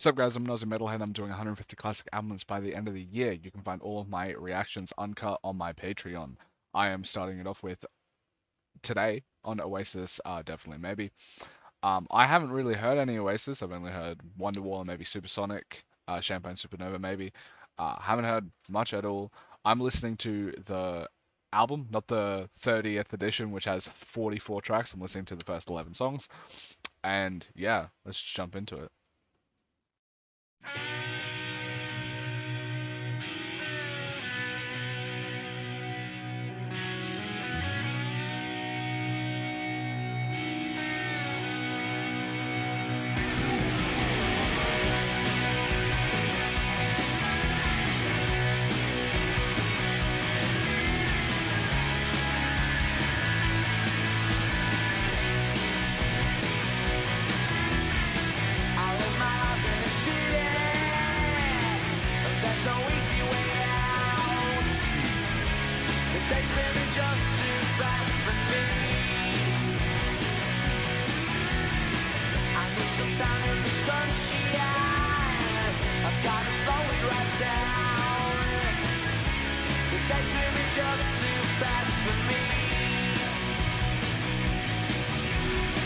What's up, guys? I'm AUSSIE Metalhead. I'm doing 150 classic albums by the end of the year. You can find all of my reactions uncut on my Patreon. I am starting it off with today on Oasis, definitely maybe. I haven't really heard any Oasis. I've only heard Wonderwall and maybe Supersonic, Champagne Supernova maybe. Haven't heard much at all. I'm listening to the album, not the 30th edition, which has 44 tracks. I'm listening to the first 11 songs. And yeah, let's jump into it. Time in the sunshine, I've got to slow it right down. The days moving just too fast for me.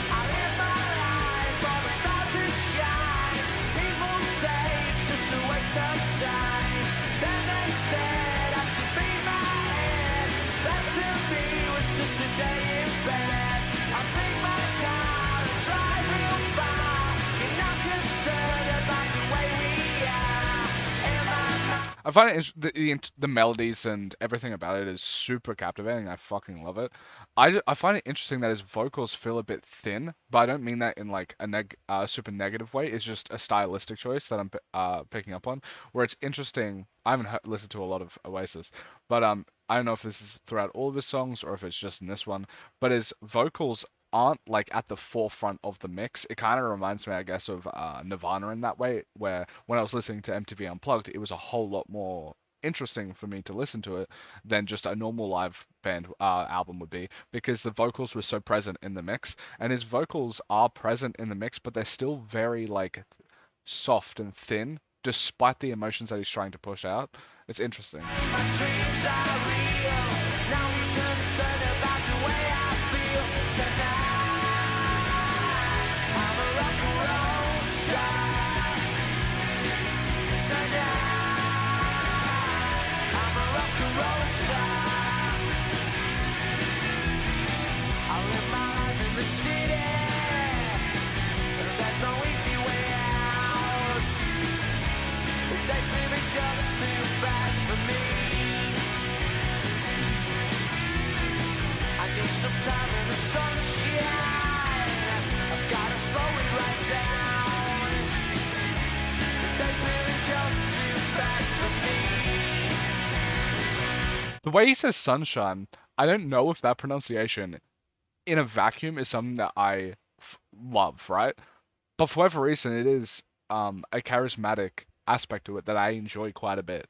I live my life for the stars to shine. People say it's just a waste of time. Then they said I should be my head. That to me was just a day in bed. I'll take my car and drive real far. I find it the melodies and everything about it is super captivating. I fucking love it. I find it interesting that his vocals feel a bit thin, but I don't mean that in like a super negative way. It's just a stylistic choice that I'm picking up on. Where it's interesting. I haven't listened to a lot of Oasis, but I don't know if this is throughout all of his songs or if it's just in this one. But his vocals aren't like at the forefront of the mix. It kind of reminds me, I guess, of Nirvana in that way, where when I was listening to MTV Unplugged, it was a whole lot more interesting for me to listen to it than just a normal live band album would be, because the vocals were so present in the mix, and his vocals are present in the mix, but they're still very like soft and thin, despite the emotions that he's trying to push out. It's interesting. My dreams are real. Now I'm concerned about the way I feel tonight. I'm a rock and roll star. Tonight, I'm a rock and roll star. I live my life in the city. There's no easy way out. The days moving just too fast for me. I need some time in the sunshine. I've got to slow it right down. The days moving just too fast for me. The way he says sunshine, I don't know if that pronunciation in a vacuum is something that I love, right? But for whatever reason, it is a charismatic aspect to it that I enjoy quite a bit.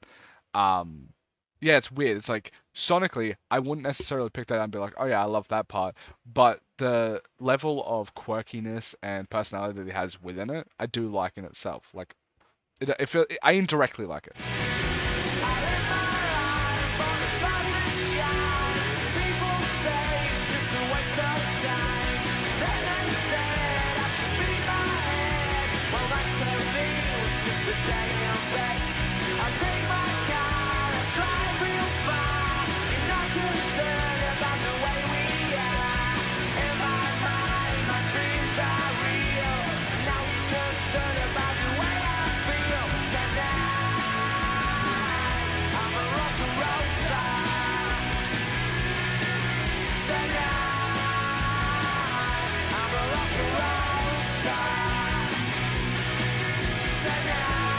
Yeah, it's weird. It's like sonically, I wouldn't necessarily pick that up and be like, oh yeah, I love that part. But the level of quirkiness and personality that he has within it, I do like in itself. Like, I indirectly like it. I live my life for the stars that shine. People say it's just a waste of time. Then they said I should be my head. Well, that's to me was just a day in bed. I'll take my car and drive real far. You're not concerned about the way we are. In my mind, my dreams are real. Now you're concerned about the way I feel tonight. I'm a rock and roll star. Tonight, I'm a rock and roll star. Tonight,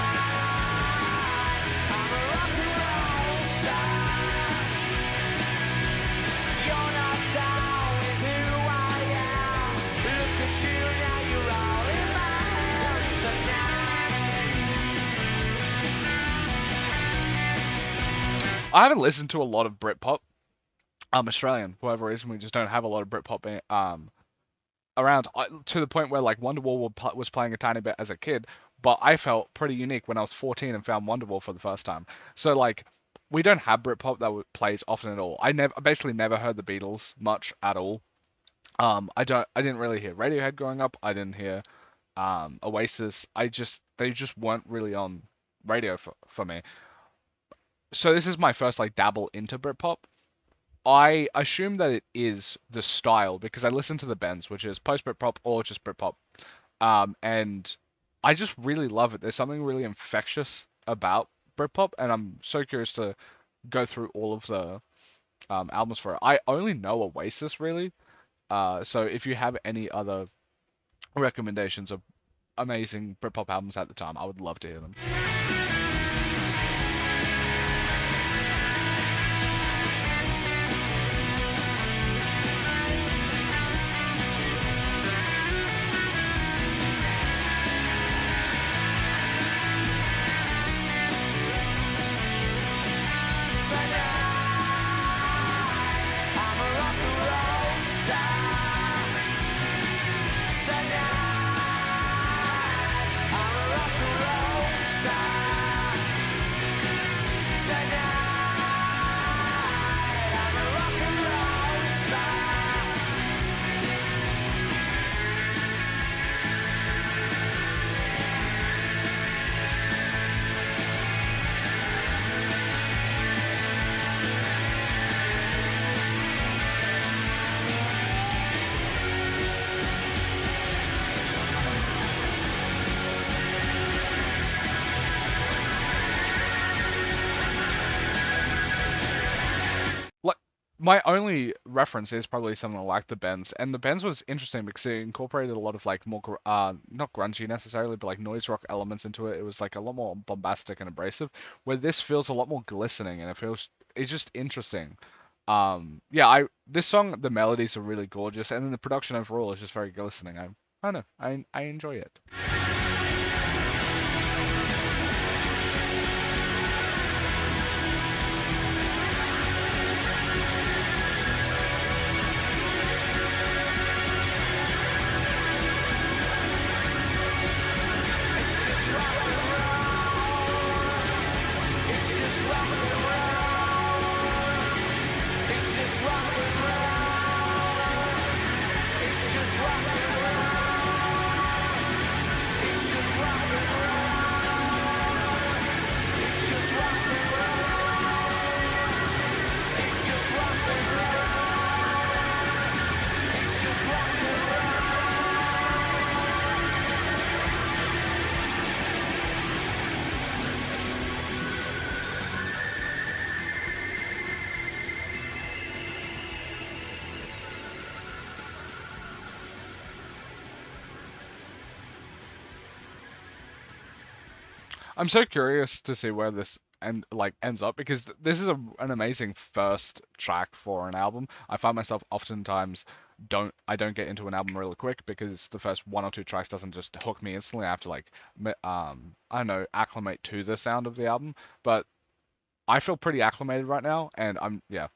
I'm a rock and roll star. You're not down with who I am. Look at you now, you're all in my hands tonight. I haven't listened to a lot of Britpop. Australian, for whatever reason, we just don't have a lot of Britpop around to the point where like Wonderwall was playing a tiny bit as a kid, but I felt pretty unique when I was 14 and found Wonderwall for the first time. So like, we don't have Britpop that plays often at all. I basically never heard the Beatles much at all. I didn't really hear Radiohead growing up. I didn't hear Oasis. They just weren't really on radio for me. So this is my first like dabble into Britpop. I assume that it is the style because I listen to the Bends, which is post Britpop or just Britpop. And I just really love it. There's something really infectious about Britpop, and I'm so curious to go through all of the albums for it. I only know Oasis really, so if you have any other recommendations of amazing Britpop albums at the time, I would love to hear them. Like my only reference is probably something like the Bends, and the Bends was interesting because it incorporated a lot of like more not grungy necessarily, but like noise rock elements into it. It was like a lot more bombastic and abrasive, where this feels a lot more glistening and it's just interesting. Yeah, I this song the melodies are really gorgeous, and then the production overall is just very glistening. I don't know, I enjoy it. I'm so curious to see where this ends up because this is an amazing first track for an album. I find myself oftentimes don't get into an album really quick because the first one or two tracks doesn't just hook me instantly. I have to like I don't know, acclimate to the sound of the album. But I feel pretty acclimated right now, and I'm yeah.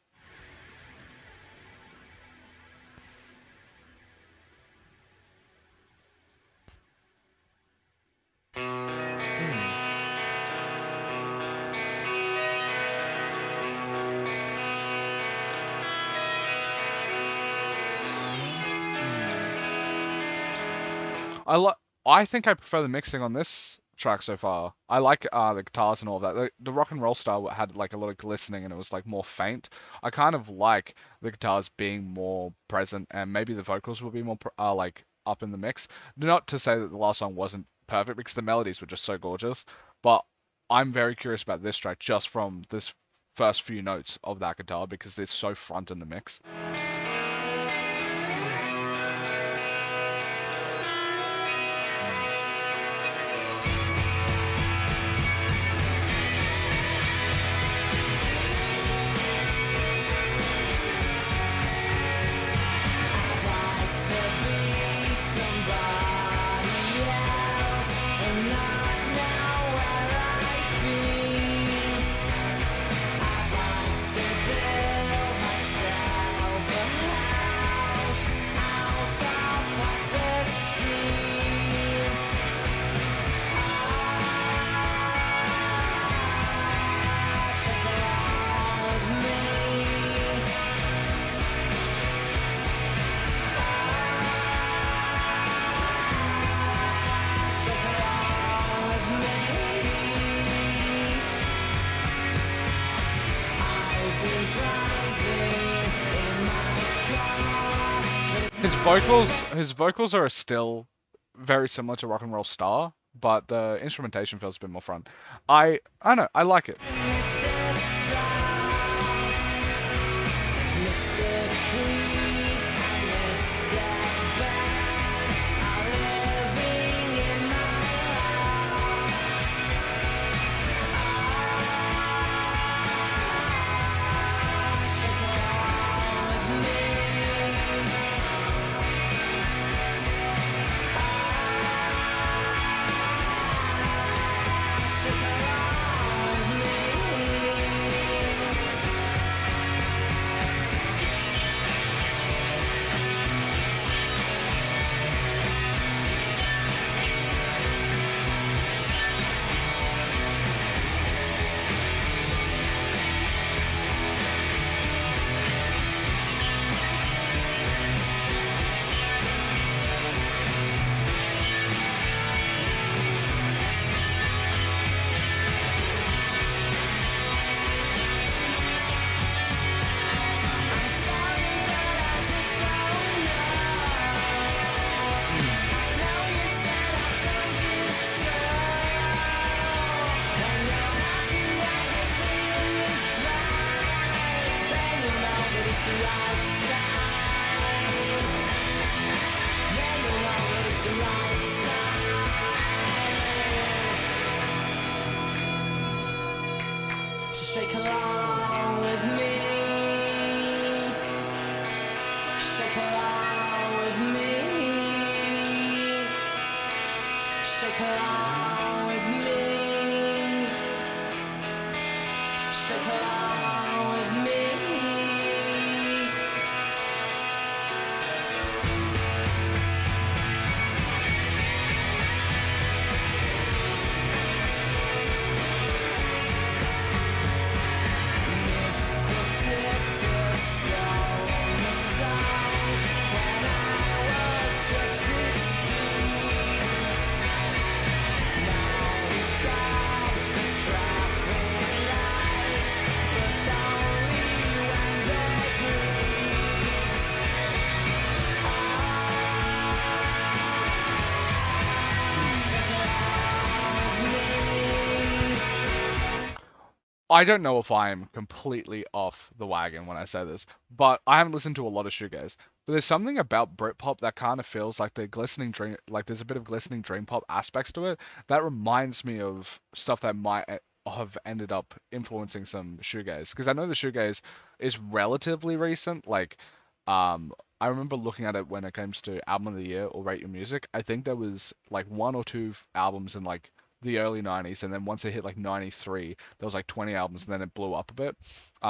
I lo- I think I prefer the mixing on this track so far. I like the guitars and all of that. The rock and roll style had like a lot of glistening and it was like more faint. I kind of like the guitars being more present and maybe the vocals will be more like up in the mix. Not to say that the last song wasn't perfect because the melodies were just so gorgeous, but I'm very curious about this track just from this first few notes of that guitar because it's so front in the mix. his vocals are still very similar to Rock and Roll Star, but the instrumentation feels a bit more fun. I don't know, I like it. Mr. Soft, Mr. Clean, Mr. Bad are living in my life. Shake along with me. Shake along with me. I'm sorry, but I just don't know. I know you said I told you so. When you're happy and you're feeling fine, then you know that it's the right time. Then you know that it's the right time to shake along with me. Shake along with me. Shake along with me. Shake along with me. Mr. Sifter sold the songs when I was just 16. Now he stops at traffic lights, but only when they're green. Shake along with me. I don't know if I'm completely off the wagon when I say this, but I haven't listened to a lot of shoegaze. But there's something about Britpop that kind of feels like the glistening dream, like there's a bit of glistening dream pop aspects to it that reminds me of stuff that might have ended up influencing some shoegaze. Because I know the shoegaze is relatively recent. Like, I remember looking at it when it comes to album of the year or rate your music. I think there was like one or two albums in like the early 90s, and then once it hit like 93 there was like 20 albums, and then it blew up a bit,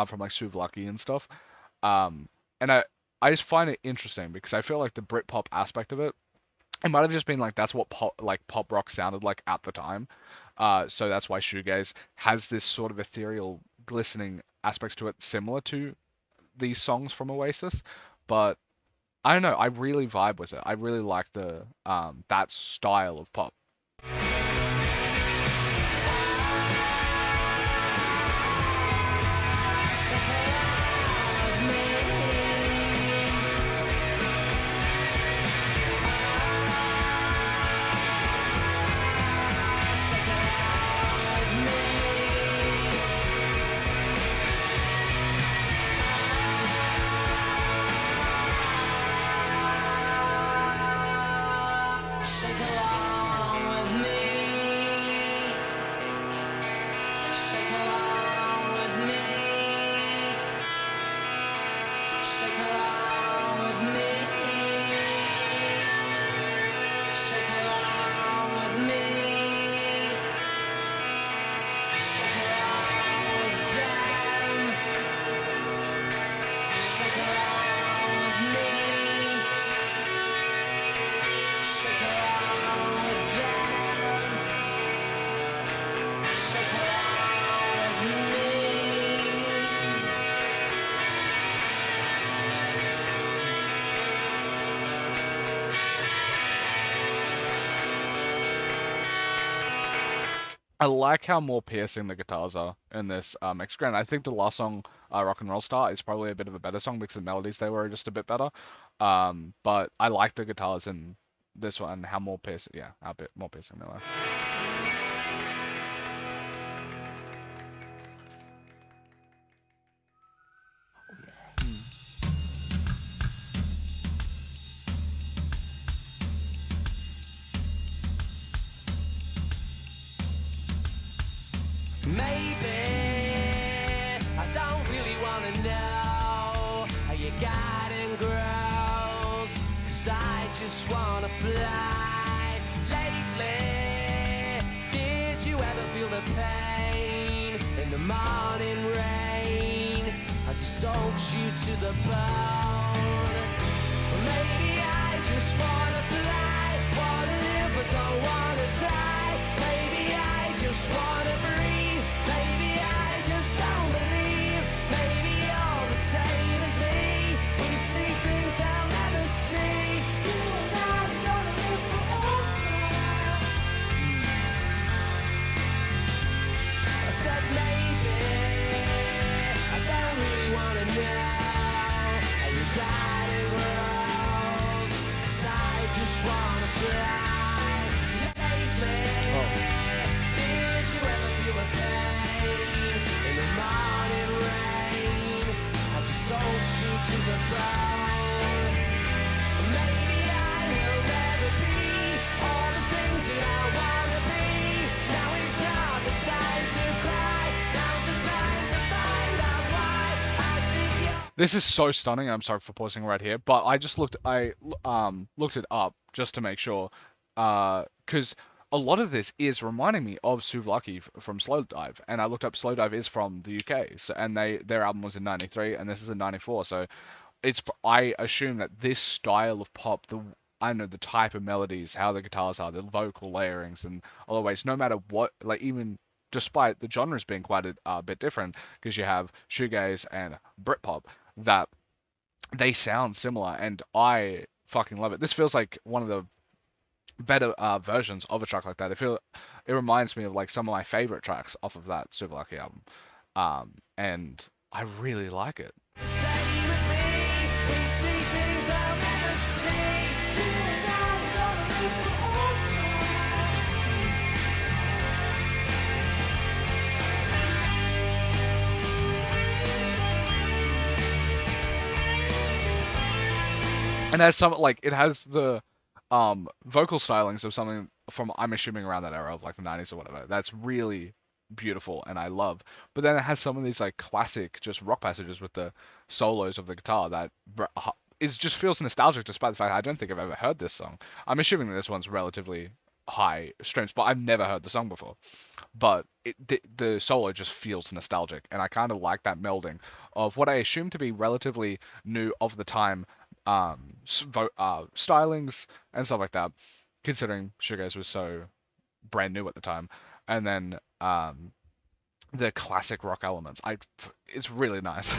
from like Suvlaki and stuff. And I just find it interesting because I feel like the Britpop aspect of it might have just been like that's what pop rock sounded like at the time. So that's why shoegaze has this sort of ethereal glistening aspects to it similar to these songs from Oasis. But I don't know, I really vibe with it. I really like the that style of pop. Shake along with me. I like how more piercing the guitars are in this mix. Granted, I think the last song, Rock and Roll Star, is probably a bit of a better song because the melodies they were just a bit better. But I like the guitars in this one and how more piercing, yeah, a bit more piercing they were. Maybe I don't really wanna know how you got and grows, 'cause I just wanna fly. Lately, did you ever feel the pain in the morning rain as it soaks you to the bone? Well, maybe I just wanna fly, wanna live but don't wanna die. Maybe I just wanna breathe. Maybe I just don't believe. Maybe you're the same as me. We see things I'll never see. You and I are gonna live forever. I said maybe I don't really wanna know how you got it rose, 'cause I just wanna fly. Lately, did you ever feel the pain in the morning rain as it soaks you to the bone? Maybe I will never be all the things that I wanna be. Now is not the time to cry. Now's the time to find out why I think you're. This is so stunning. I'm sorry for pausing right here, but I just looked looked it up just to make sure, because a lot of this is reminding me of Souvlaki from Slowdive, and I looked up Slowdive is from the UK, so and their album was in '93 and this is in '94, so I assume that this style of pop, I don't know, the type of melodies, how the guitars are, the vocal layerings, and all the ways, no matter what, like even despite the genres being quite a bit different, because you have shoegaze and Britpop, that they sound similar, and I fucking love it. This feels like one of the better versions of a track like that. It reminds me of like some of my favorite tracks off of that Super Lucky album, and I really like it. Same as me, we see things I'll never see. You and I are gonna live forever. And has some like it has the vocal stylings of something from, I'm assuming, around that era of like the 90s or whatever. That's really beautiful and I love. But then it has some of these like classic just rock passages with the solos of the guitar that is just feels nostalgic, despite the fact I don't think I've ever heard this song. I'm assuming that this one's relatively high streams, but I've never heard the song before. But the solo just feels nostalgic, and I kind of like that melding of what I assume to be relatively new of the time stylings and stuff like that, considering shoegaze was so brand new at the time, and then the classic rock elements. It's really nice.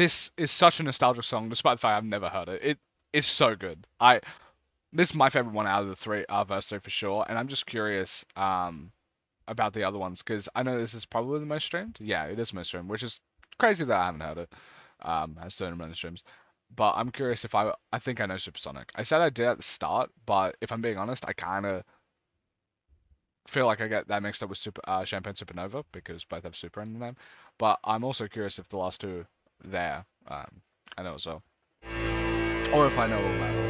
this is such a nostalgic song, despite the fact I've never heard it. It is so good. This is my favorite one out of the three, verse three for sure. And I'm just curious, about the other ones because I know this is probably the most streamed. Yeah, it is most streamed, which is crazy that I haven't heard it. Has 30 million streams. But I'm curious if I think I know Supersonic. I said I did at the start, but if I'm being honest, I kind of feel like I get that mixed up with Champagne Supernova because both have super in the name. But I'm also curious if the last two there, I know as well, or if I know all that.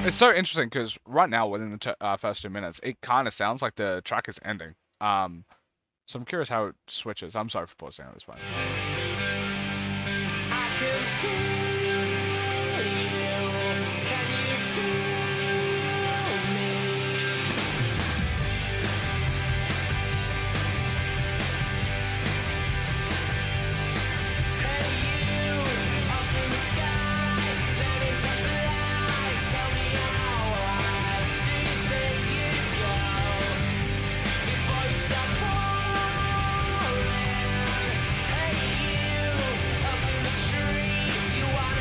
It's so interesting because right now, within the first 2 minutes, it kind of sounds like the track is ending. So I'm curious how it switches. I'm sorry for pausing at this point. I can feel you. Can you feel me? Hey you, up in the sky, learning to fly. Tell me how high do you think you go before you stop falling? Hey you, up in the tree, you wanna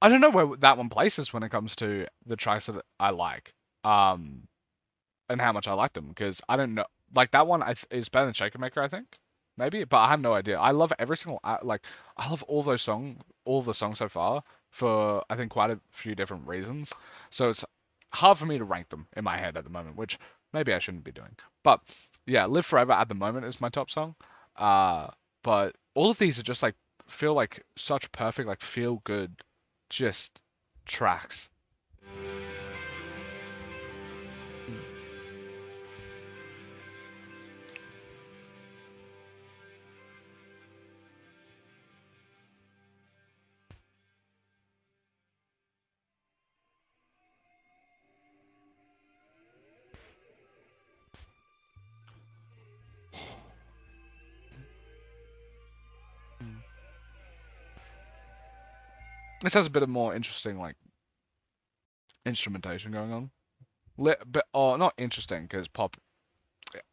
I don't know where that one places when it comes to the tracks that I like, um, and how much I like them because I don't know. Like that one is better than Shakermaker, I think, maybe, but I have no idea. I love every single like I love all the songs so far for I think quite a few different reasons. So it's hard for me to rank them in my head at the moment, which maybe I shouldn't be doing. But yeah, Live Forever at the moment is my top song. Uh, but all of these are just like feel like such perfect, like feel good, just tracks. This has a bit of more interesting like instrumentation going on. But oh, not interesting because pop.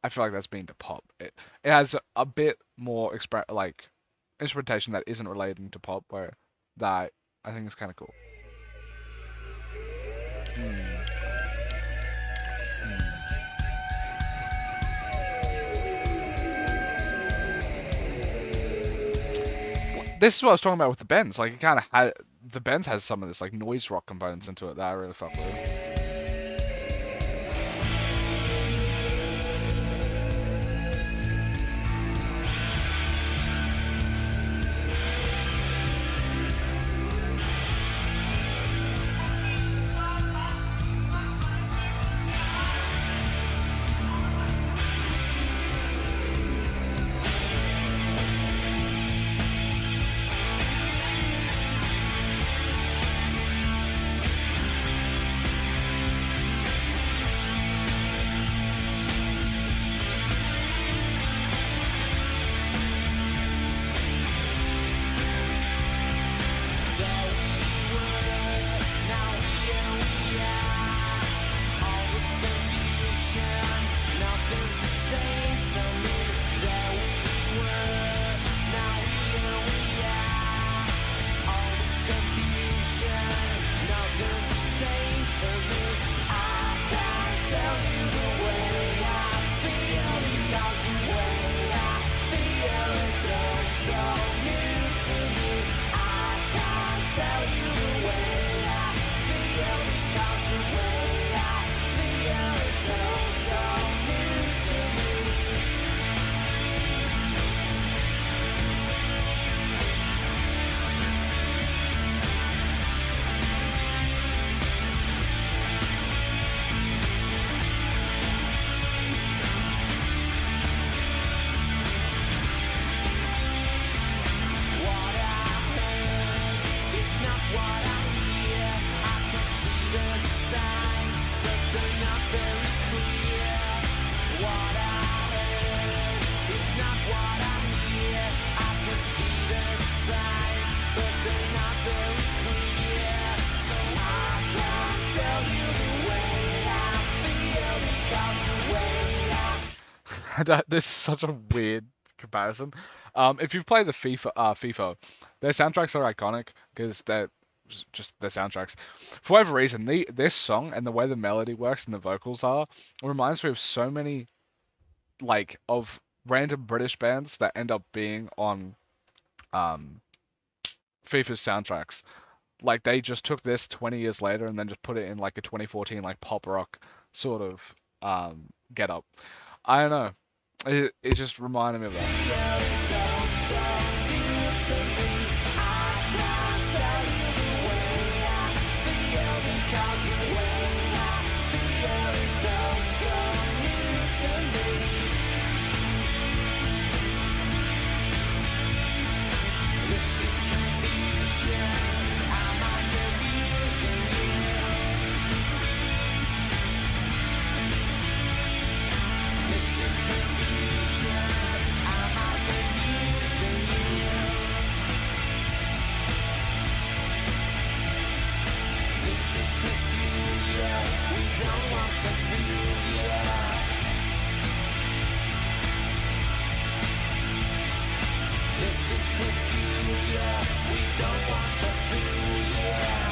I feel like that's been to pop. It has a bit more like instrumentation that isn't relating to pop, where that I think is kind of cool. Mm. This is what I was talking about with the Benz. Like it kind of had the Benz has some of this like noise rock components into it that I really fuck with. This is such a weird comparison. If you've played the FIFA, their soundtracks are iconic because they're just their soundtracks. For whatever reason, this song and the way the melody works and the vocals are reminds me of so many like of random British bands that end up being on um FIFA's soundtracks. Like they just took this 20 years later and then just put it in like a 2014 like pop rock sort of get up. I don't know. It just reminded me of that. This is peculiar, we don't want to feel, yeah.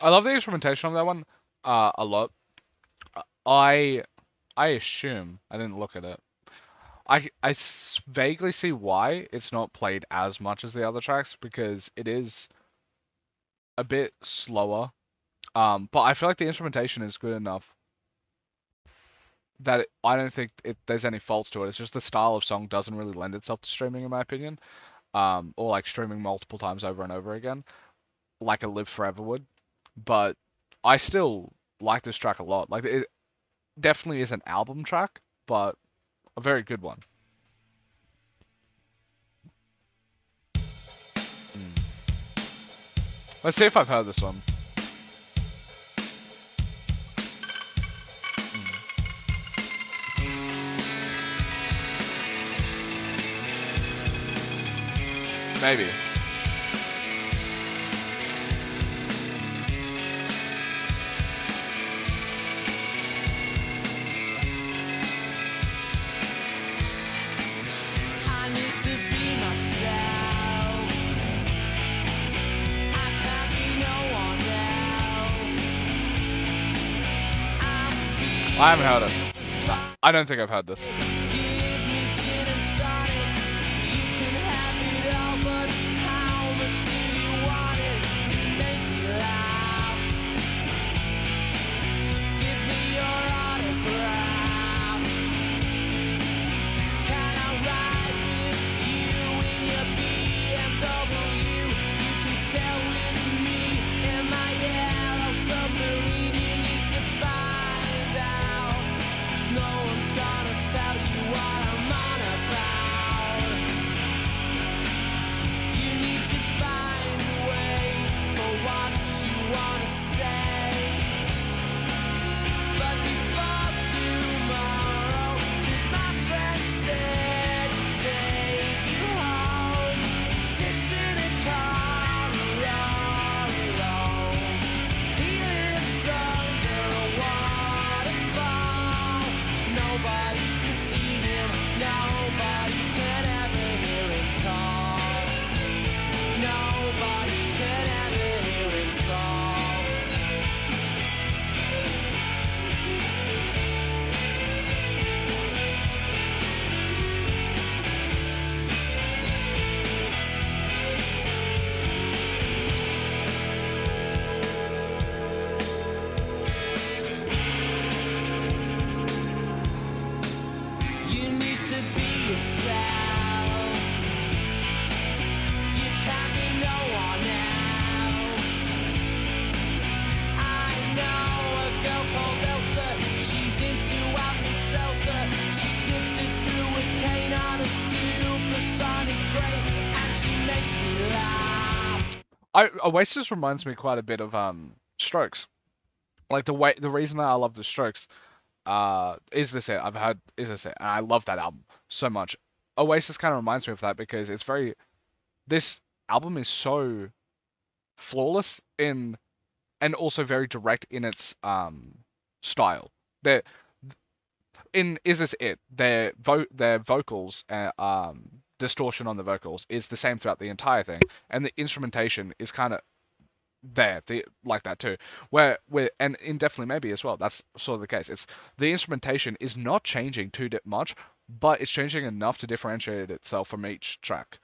I love the instrumentation on that one a lot. I I assume I didn't look at it. Vaguely see why it's not played as much as the other tracks because it is a bit slower. But I feel like the instrumentation is good enough that I don't think there's any faults to it. It's just the style of song doesn't really lend itself to streaming, in my opinion. Or like streaming multiple times over and over again, like a Live Forever would. But I still like this track a lot. Like it definitely is an album track, but a very good one. Let's see if I've heard this one. Maybe. I need to be myself. I can't be no one else. I haven't heard it. I don't think I've heard this. Give me gin and tonic. You can have it all, but how much do you want it? Make me laugh. Give me your autograph. Can I ride with you in your BMW? You can sail with me in my yellow submarine. You need to find out, 'cause no one's gonna tell you what I'm on about. You need to find a way for what you wanna say. But before tomorrow, 'cause my friend said to take you home. He sits in a car all alone. He lives under a waterfall. Nobody can see him. Nobody can ever hear him call. Nobody can ever hear him call. You need to be yourself. You can't be no one else. I know a girl called Elsa. She's into Alka-Seltzer. She sniffs it through a cane on a supersonic train, and she makes me laugh. Oasis reminds me quite a bit of Strokes. Like the reason that I love the Strokes Is This It? I've heard Is This It? And I love that album so much. Oasis kind of reminds me of that because this album is so flawless and also very direct in its style. They're, in Is This It? Their vocals, distortion on the vocals is the same throughout the entire thing, and the instrumentation is kind of like that too. And in Definitely Maybe as well, that's sort of the case. It's the instrumentation is not changing too much, but it's changing enough to differentiate itself from each track.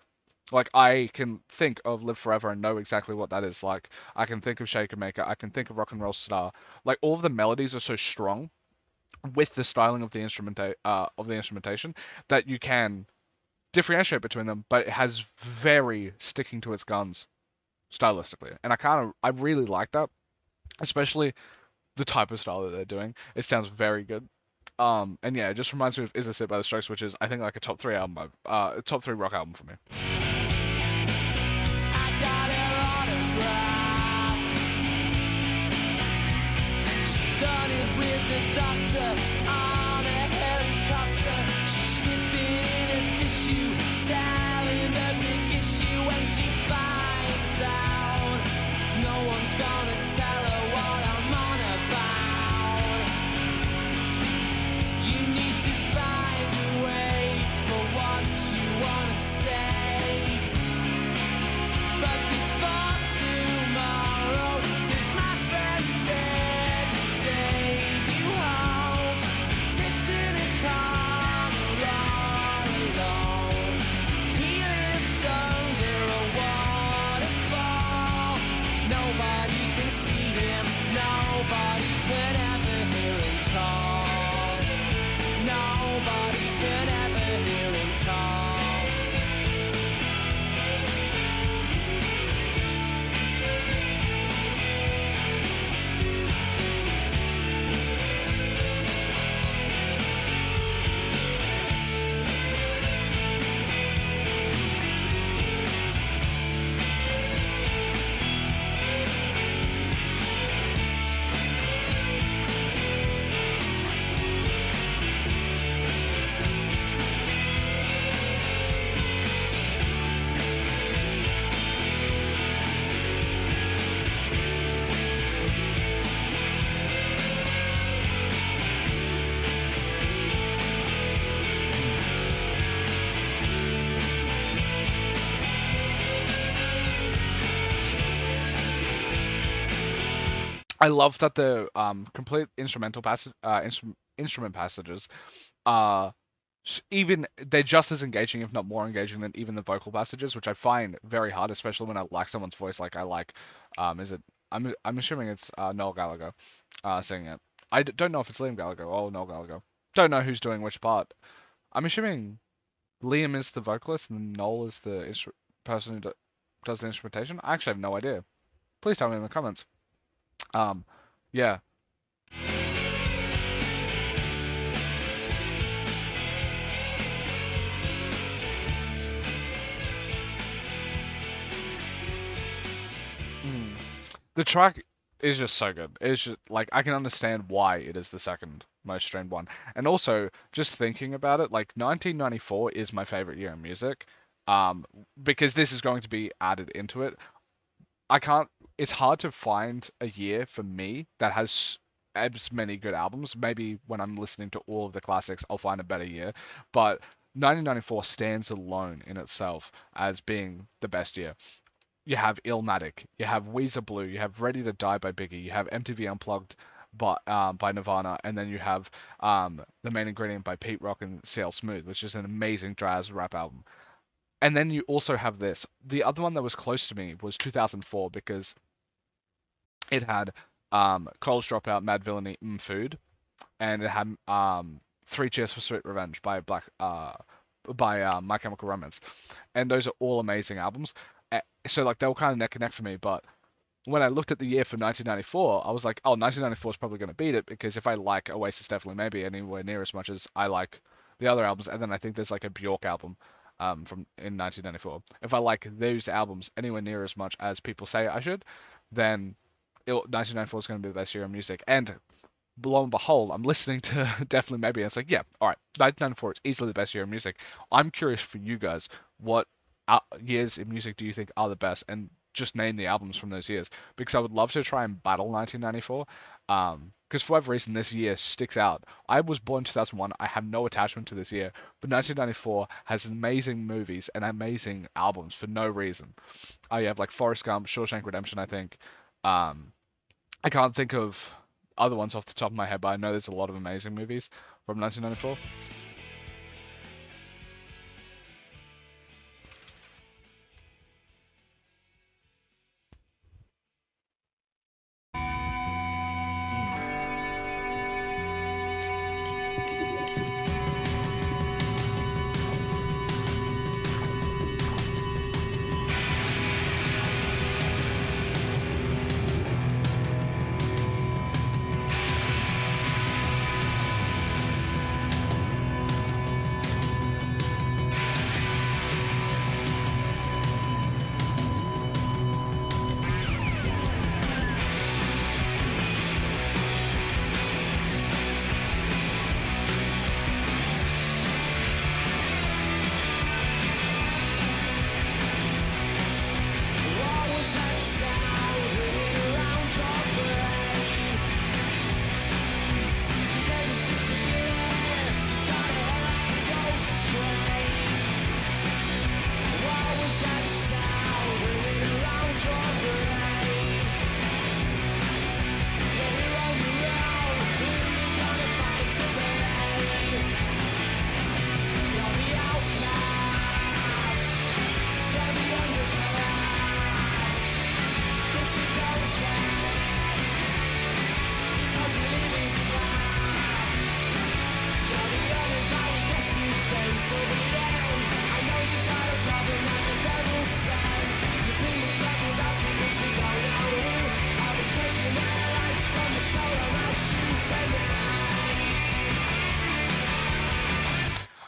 Like I can think of Live Forever and know exactly what that is like. I can think of Shakermaker. I can think of Rock and Roll Star. Like all of the melodies are so strong with the styling of the instrumentation that you can differentiate between them, but it has very sticking to its guns stylistically, and I really like that, especially the type of style that they're doing. It sounds very good. And yeah, it just reminds me of Is This It by the Strokes, which is I think like a top 3 album, top 3 rock album for me. I got her autograph. She done it with the doctor on a helicopter. She's sniffing in a tissue, selling the big issue when she finds out. No one's gonna tell her what I'm on about. You need to find a way for what you wanna say. But before tomorrow, 'cause my friend I love that the complete instrumental passage, instrument passages are even they're just as engaging, if not more engaging, than even the vocal passages, which I find very hard, especially when I like someone's voice. Like I like, is it? I'm assuming it's Noel Gallagher, singing it. Don't know if it's Liam Gallagher or Noel Gallagher. Don't know who's doing which part. I'm assuming Liam is the vocalist and Noel is the person who does the instrumentation. I actually have no idea. Please tell me in the comments. Um, yeah. Mm. The track is just so good. It's just like I can understand why it is the second most streamed one. And also, just thinking about it, like 1994 is my favorite year in music. Um, because this is going to be added into it. I can't. It's hard to find a year for me that has as many good albums. Maybe when I'm listening to all of the classics, I'll find a better year. But 1994 stands alone in itself as being the best year. You have Illmatic, you have Weezer Blue, you have Ready to Die by Biggie, you have MTV Unplugged by Nirvana, and then you have The Main Ingredient by Pete Rock and CL Smooth, which is an amazing jazz rap album. And then you also have this. The other one that was close to me was 2004 because it had College Dropout, Mad Villainy, Food, and it had Three Cheers for Sweet Revenge by My Chemical Romance, and those are all amazing albums. So like they were kind of neck and neck for me, but when I looked at the year for 1994, I was like, oh, 1994 is probably going to beat it because if I like Oasis, definitely maybe anywhere near as much as I like the other albums, and then I think there's like a Bjork album from in 1994. If I like those albums anywhere near as much as people say I should, then 1994 is going to be the best year in music. And lo and behold, I'm listening to Definitely Maybe, and it's like, yeah, all right, 1994 is easily the best year in music. I'm curious for you guys, what years in music do you think are the best? And just name the albums from those years, because I would love to try and battle 1994. Because for whatever reason, this year sticks out. I was born in 2001. I have no attachment to this year, but 1994 has amazing movies and amazing albums for no reason. You have like Forrest Gump, Shawshank Redemption, I think. I can't think of other ones off the top of my head, but I know there's a lot of amazing movies from 1994.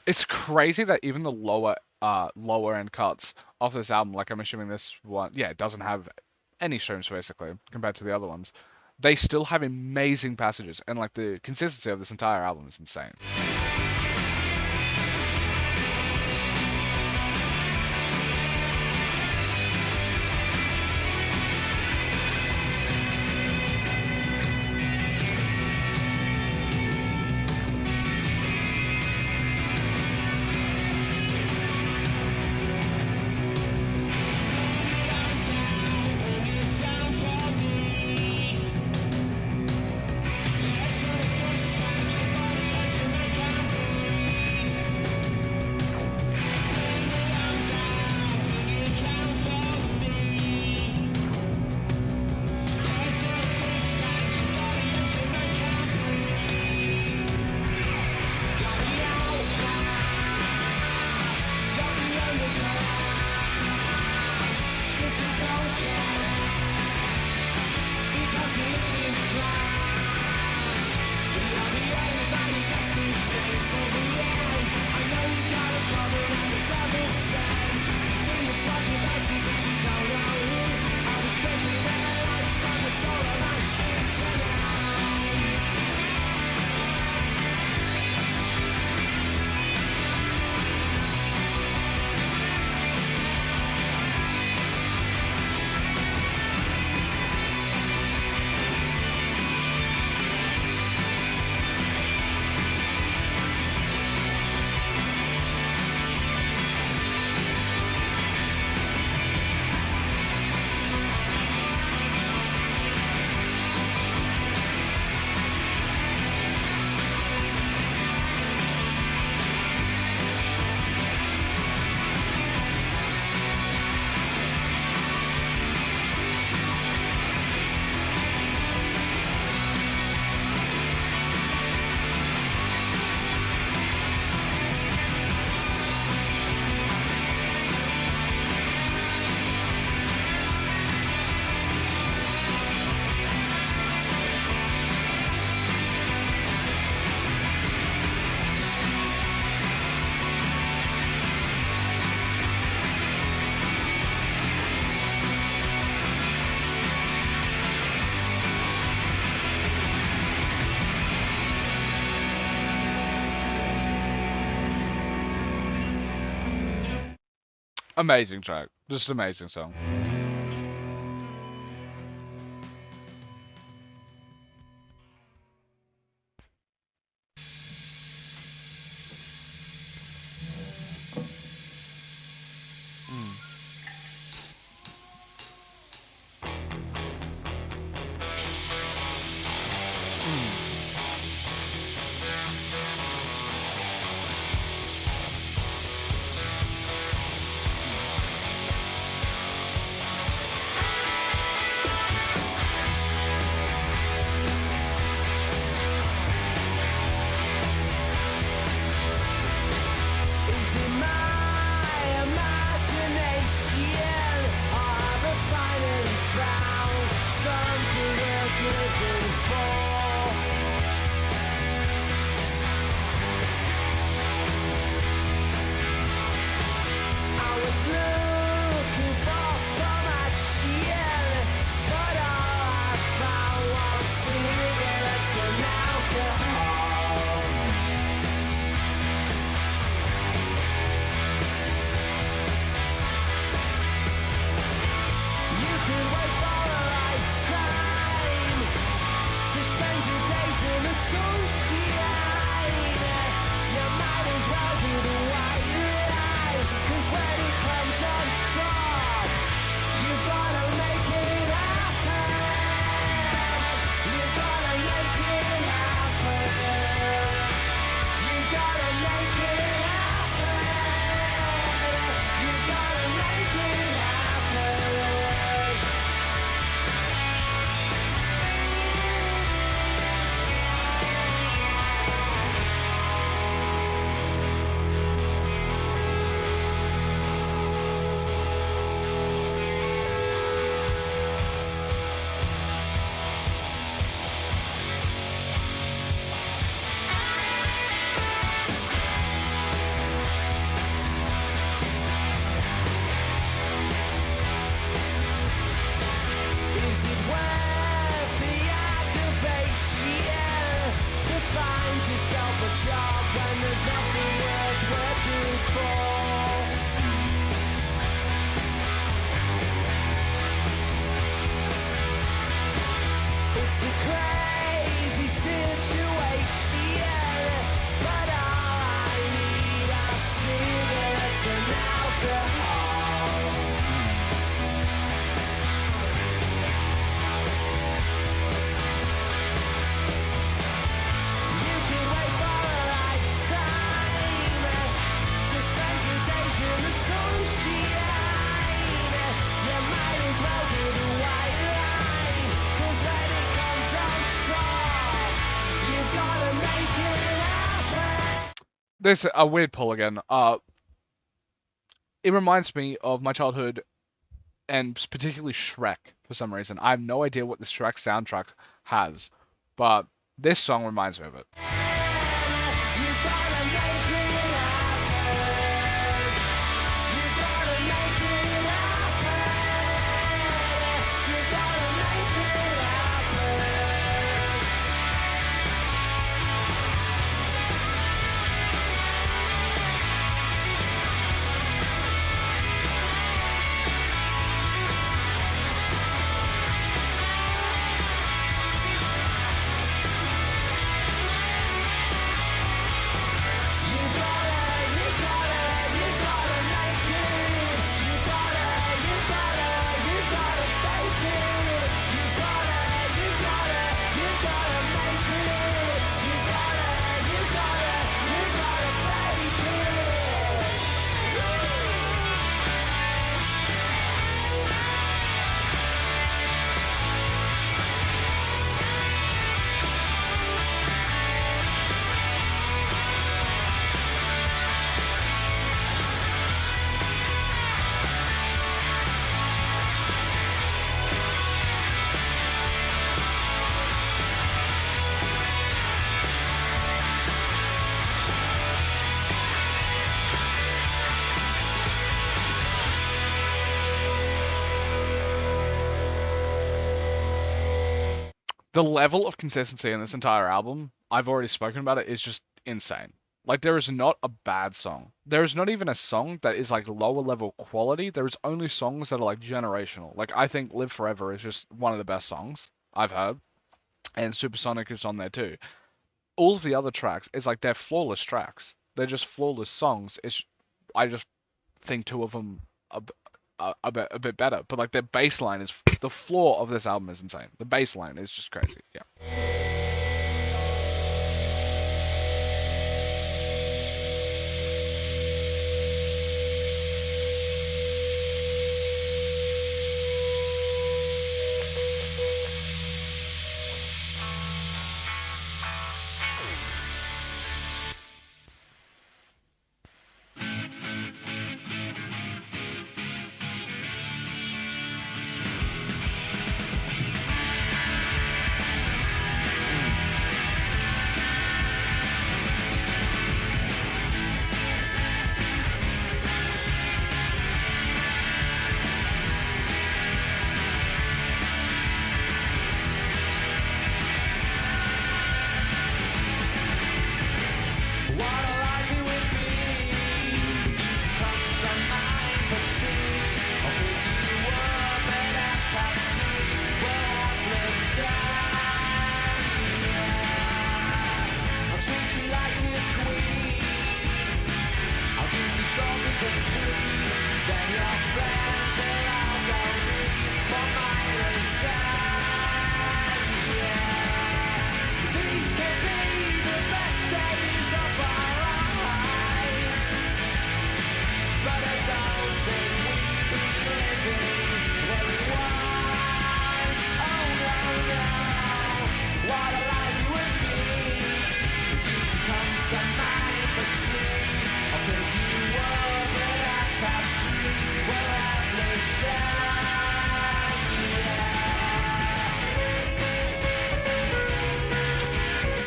It's crazy that even the lower end cuts of this album, like I'm assuming this one, yeah, it doesn't have any streams basically compared to the other ones. They still have amazing passages, and like the consistency of this entire album is insane. Amazing track. Just amazing song. Mm. Mm. Is it my imagination, or have I finally found something worth living for? I was looking for some action, but all I found was cigarettes and alcohol. You could wait for a lifetime to spend your days in the sunshine. You might as well do the white lie, 'cause when it comes on top, you gotta make it happen. You gotta make it happen. You gotta make it happen. You gotta make it happen. Is it worth the aggravation to find yourself a job when there's nothing worth working for? It's a crazy situation, but all I need are cigarettes and alcohol. You could wait for a lifetime to spend your days in the sunshine. You might as well do the white line, 'cause when it comes on top, you've gotta make it happen. This a weird pull again. It reminds me of my childhood and particularly Shrek for some reason. I have no idea what the Shrek soundtrack has, but this song reminds me of it. You gotta make it happen. You gotta make it happen. You gotta make it happen. The level of consistency in this entire album, I've already spoken about it, is just insane. Like there is not a bad song. There is not even a song that is like lower level quality. There is only songs that are like generational. Like I think Live Forever is just one of the best songs I've heard, and Supersonic is on there too. All of the other tracks is like they're flawless tracks. They're just flawless songs. It's I just think two of them a bit better. But like their bass line is the floor of this album is insane. The bass line is just crazy. Yeah.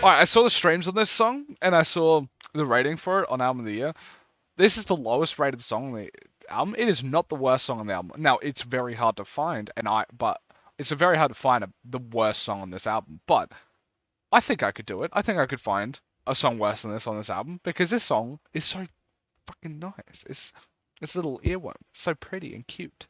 Alright, I saw the streams on this song, and I saw the rating for it on Album of the Year. This is the lowest rated song on the album. It is not the worst song on the album. Now, it's very hard to find, but it's very hard to find the worst song on this album. But I think I could do it. I think I could find a song worse than this on this album, because this song is so fucking nice. It's a little earworm. It's so pretty and cute.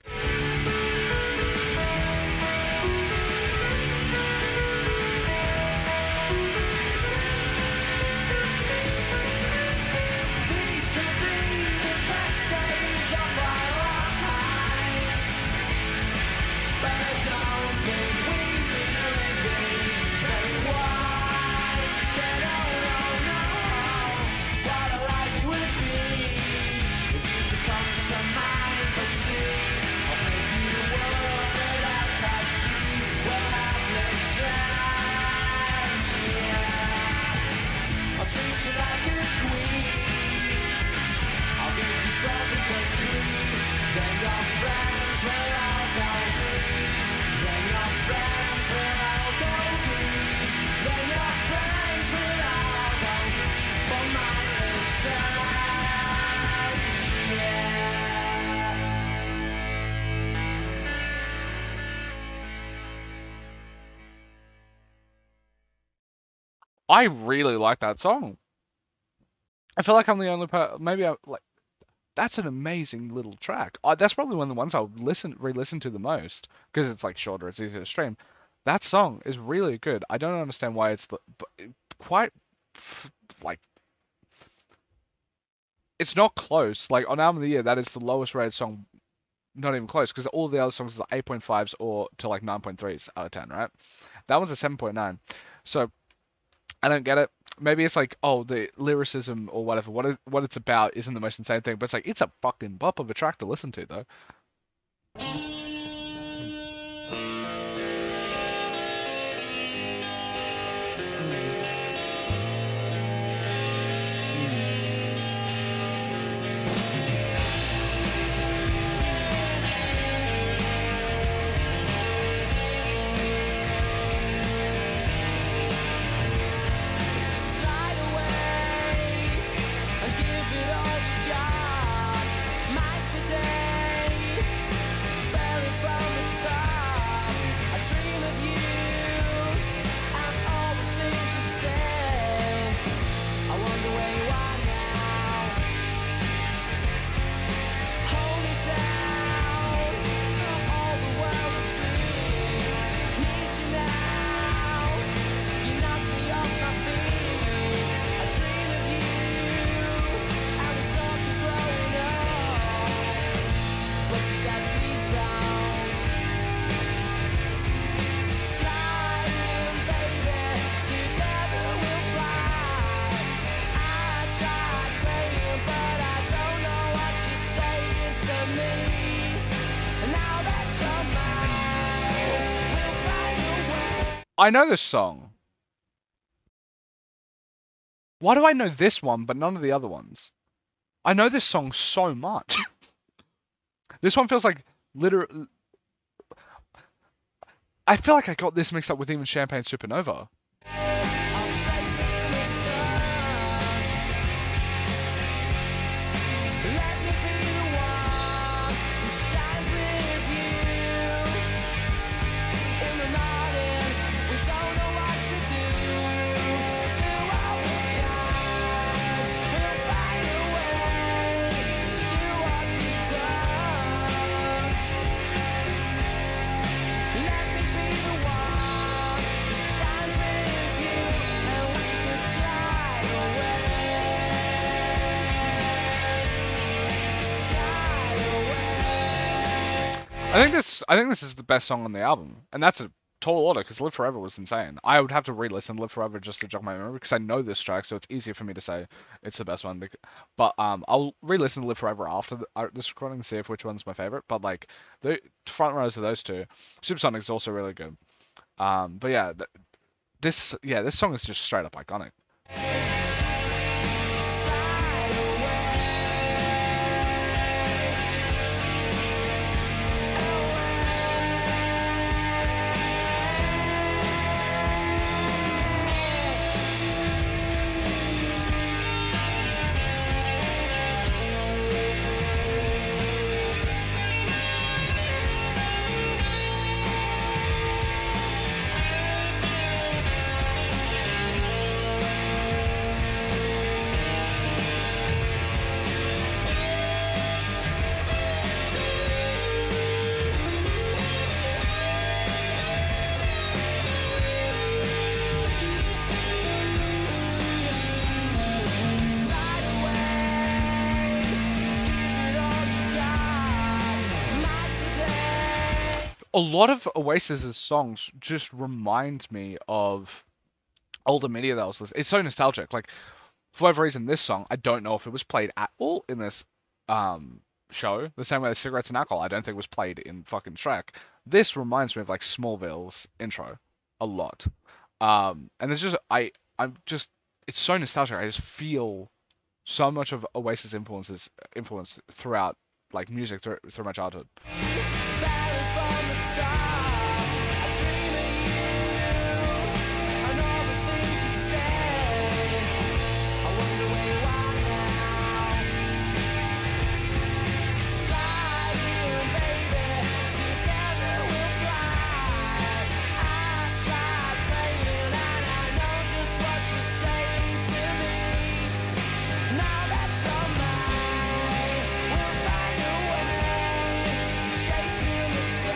I really like that song. I feel like I'm the only person. Maybe I like. That's an amazing little track. That's probably one of the ones I'll re-listen to the most because it's like shorter, it's easier to stream. That song is really good. I don't understand why it's quite like it's not close. Like on Album of the Year, that is the lowest rated song. Not even close because all the other songs are 8.5s or to like 9.3s out of 10, right? That one's a 7.9. So I don't get it. Maybe it's like, oh, the lyricism or whatever, what it's about isn't the most insane thing, but it's like, it's a fucking bop of a track to listen to, though. Today I know this song. Why do I know this one but none of the other ones? I know this song so much. This one feels like literally. I feel like I got this mixed up with even Champagne Supernova. I'm chasing the sun. Let me be the one who shines with you. In the morning, we don't know what to do. To overcome, we'll find a way. Do what we done. Let me be the one who shines with you, and we can slide away. Slide away. I think this is the best song on the album, and that's a tall order because Live Forever was insane. I would have to re-listen to Live Forever just to jog my memory because I know this track, so it's easier for me to say it's the best one. But I'll re-listen to Live Forever after this recording and see if which one's my favorite. But like the front rows of those two, Supersonic is also really good. But yeah, this song is just straight up iconic. Slide A lot of Oasis's songs just remind me of older media that I was listening. It's so nostalgic. Like for whatever reason, this song I don't know if it was played at all in this show. The same way as Cigarettes and Alcohol, I don't think was played in fucking Shrek. This reminds me of like Smallville's intro a lot. And it's just I'm just it's so nostalgic. I just feel so much of Oasis influence throughout like music through my childhood. Valley from the top, I dream of you and all the things you say. I wonder where you are now. Slide in, baby, together we'll fly. I tried praying and I know just what you're saying to me. Now that you're mine, we'll find a way. Chasing the sun.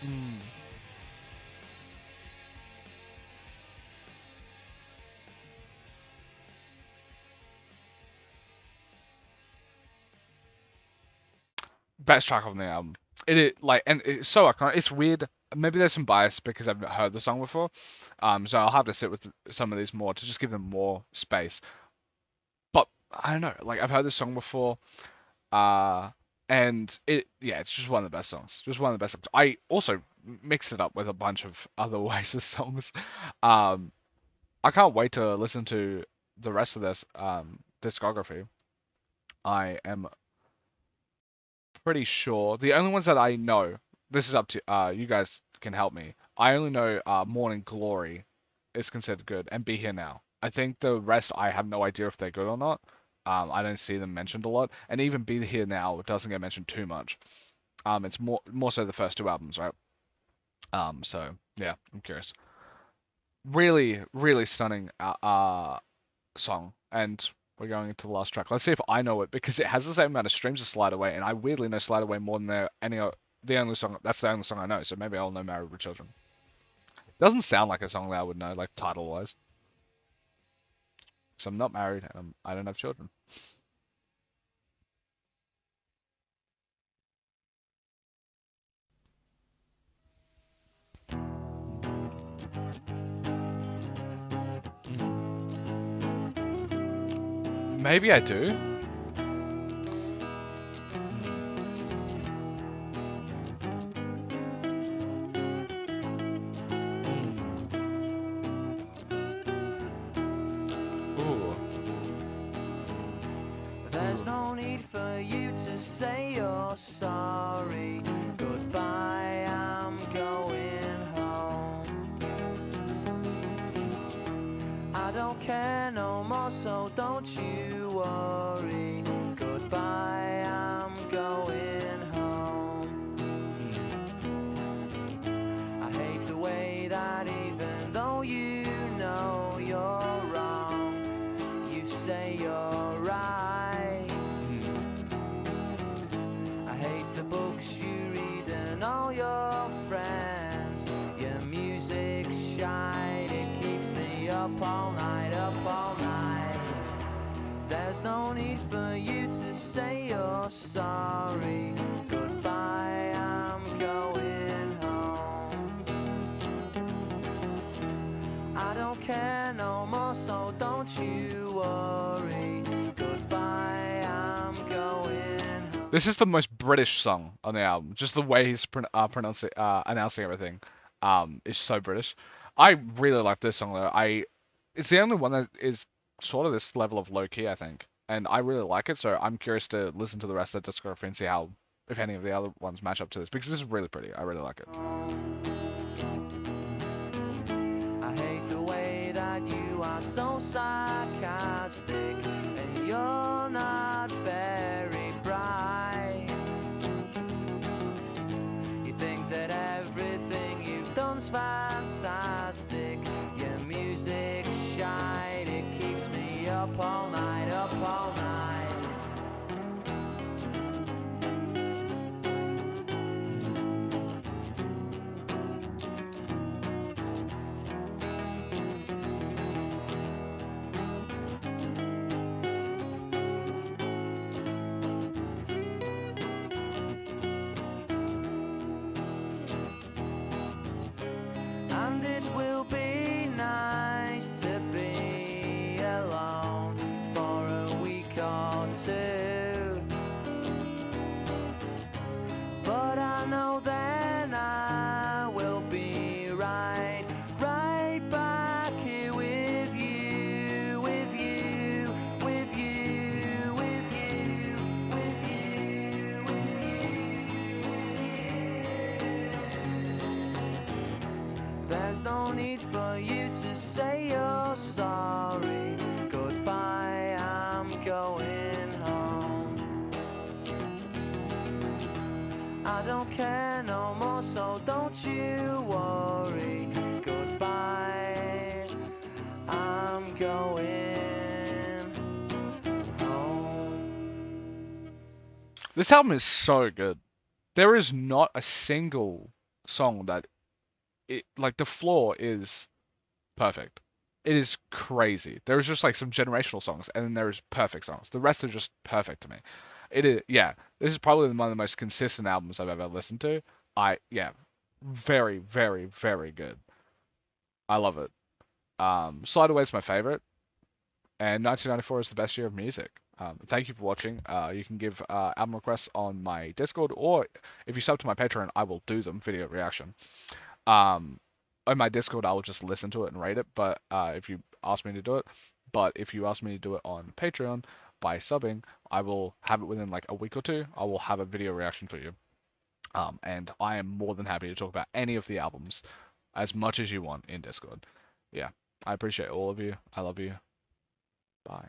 Mm. Best track on the album. Like, and it's so iconic. It's weird. Maybe there's some bias because I've heard the song before. So I'll have to sit with some of these more to just give them more space. But I don't know. Like, I've heard this song before. Uh, and yeah, it's just one of the best songs. Just one of the best songs. I also mix it up with a bunch of other Oasis songs. Um, I can't wait to listen to the rest of this discography. I am pretty sure the only ones that I know. This is up to you guys can help me. I only know Morning Glory is considered good and Be Here Now. I think the rest I have no idea if they're good or not. I don't see them mentioned a lot, and even Be Here Now doesn't get mentioned too much. It's more so the first two albums, right? So yeah, I'm curious. Really, really stunning song, and we're going into the last track. Let's see if I know it because it has the same amount of streams as Slide Away, and I weirdly know Slide Away more than the only song. That's the only song I know, so maybe I'll know Married with Children. Doesn't sound like a song that I would know, like title wise. So I'm not married, and I don't have children. Maybe I do. Ooh. There's no need for you to say you're sorry. Goodbye, I'm going home. I don't care no more, so don't you worry. Goodbye, I'm going home. I hate the way that even though you know you're wrong, you say you're right. I hate the books you read and all your friends. Your music shine, it keeps me up all night, up all night. There's no need for you to say you're sorry. Goodbye, I'm going home. I don't care no more, so don't you worry. Goodbye, I'm going home. This is the most British song on the album. Just the way he's announcing everything, is so British. I really like this song though. It's the only one that is sort of this level of low key, I think, and I really like it. So I'm curious to listen to the rest of the discography and see how, if any of the other ones match up to this, because this is really pretty. I really like it. I hate the way that you are so sarcastic, and you're not very bright. You think that everything you've done's fantastic. Your music shine, it keeps me up all night, up all night. And it will be nice to be alone for a week or two. But I know then I will be right back here with you, with you, with you, with you, with you, with you. There's no need for you to say you're sorry. Goodbye, I'm going home. I don't care no more, so don't you worry. Goodbye, I'm going home. This album is so good. There is not a single song that it like the floor is perfect. It is crazy. There's just like some generational songs, and then there's perfect songs. The rest are just perfect to me. It is, yeah. This is probably one of the most consistent albums I've ever listened to. Yeah, very, very, very good. I love it. Slide Away is my favorite, and 1994 is the best year of music. Thank you for watching. You can give album requests on my Discord, or if you sub to my Patreon, I will do them video reaction. Um, on my Discord, I will just listen to it and rate it. But if you ask me to do it, but if you ask me to do it on Patreon by subbing, I will have it within like a week or two. I will have a video reaction for you. And I am more than happy to talk about any of the albums as much as you want in Discord. Yeah, I appreciate all of you. I love you. Bye.